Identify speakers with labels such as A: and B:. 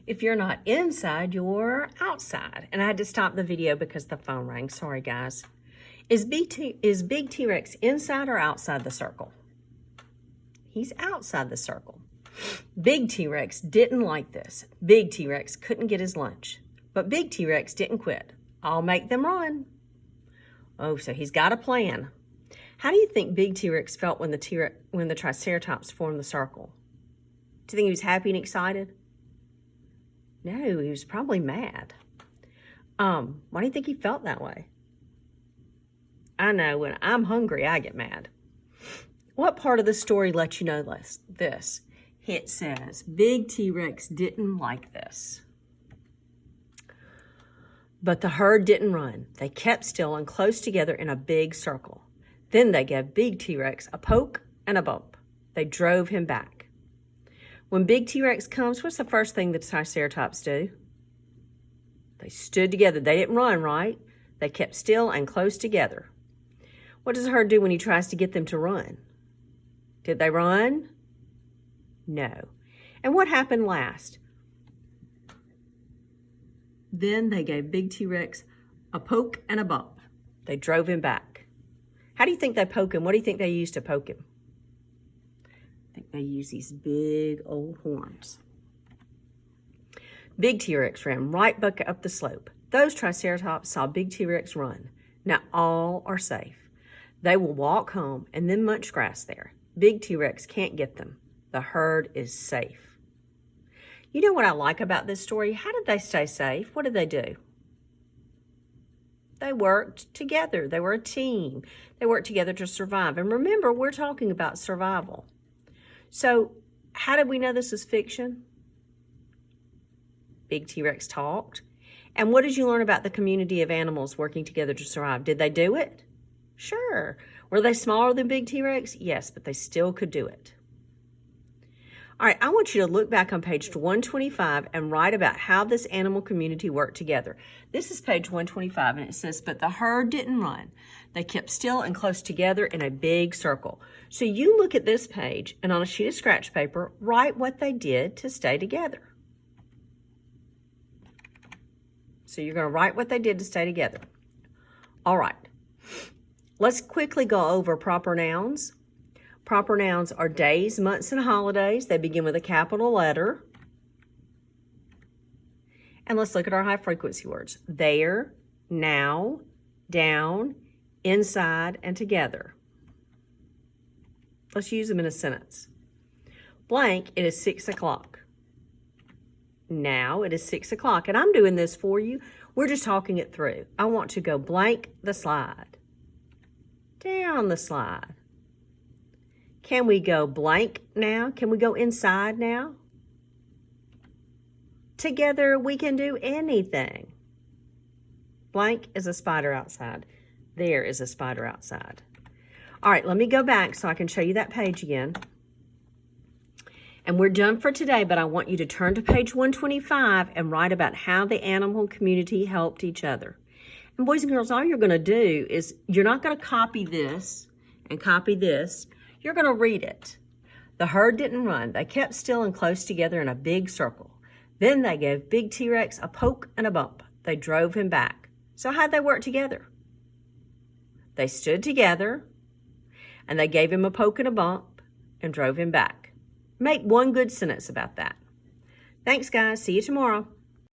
A: If you're not inside, you're outside. And I had to stop the video because the phone rang. Sorry, guys. Is Big T-Rex inside or outside the circle? He's outside the circle. Big T-Rex didn't like this. Big T-Rex couldn't get his lunch. But Big T-Rex didn't quit. I'll make them run. Oh, so he's got a plan. How do you think Big T-Rex felt when the Triceratops formed the circle? Do you think he was happy and excited? No, he was probably mad. Why do you think he felt that way? I know, when I'm hungry, I get mad. What part of the story lets you know this? It says, Big T-Rex didn't like this. But the herd didn't run. They kept still and close together in a big circle. Then they gave Big T-Rex a poke and a bump. They drove him back. When Big T-Rex comes, what's the first thing the Triceratops do? They stood together. They didn't run, right? They kept still and close together. What does the herd do when he tries to get them to run? Did they run? No. And what happened last? Then they gave Big T-Rex a poke and a bump. They drove him back. How do you think they poke him? What do you think they used to poke him? I think they use these big old horns. Big T-Rex ran right back up the slope. Those Triceratops saw Big T-Rex run. Now all are safe. They will walk home and then munch grass there. Big T-Rex can't get them. The herd is safe. You know what I like about this story? How did they stay safe? What did they do? They worked together. They were a team. They worked together to survive. And remember, we're talking about survival. So how did we know this is fiction? Big T-Rex talked. And what did you learn about the community of animals working together to survive? Did they do it? Sure. Were they smaller than Big T-Rex? Yes, but they still could do it. All right, I want you to look back on page 125 and write about how this animal community worked together. This is page 125, and it says, but the herd didn't run. They kept still and close together in a big circle. So you look at this page, and on a sheet of scratch paper, write what they did to stay together. So you're going to write what they did to stay together. All right. Let's quickly go over proper nouns. Proper nouns are days, months, and holidays. They begin with a capital letter. And let's look at our high frequency words. There, now, down, inside, and together. Let's use them in a sentence. Blank, it is 6 o'clock. Now it is 6 o'clock, and I'm doing this for you. We're just talking it through. I want to go blank the slide. Down the slide. Can we go blank now? Can we go inside now? Together we can do anything. Blank is a spider outside. There is a spider outside. All right, let me go back so I can show you that page again. And we're done for today, but I want you to turn to page 125 and write about how the animal community helped each other. And boys and girls, all you're going to do is you're not going to copy this and copy this. You're going to read it. The herd didn't run. They kept still and close together in a big circle. Then they gave Big T-Rex a poke and a bump. They drove him back. So how'd they work together? They stood together, and they gave him a poke and a bump and drove him back. Make one good sentence about that. Thanks, guys. See you tomorrow.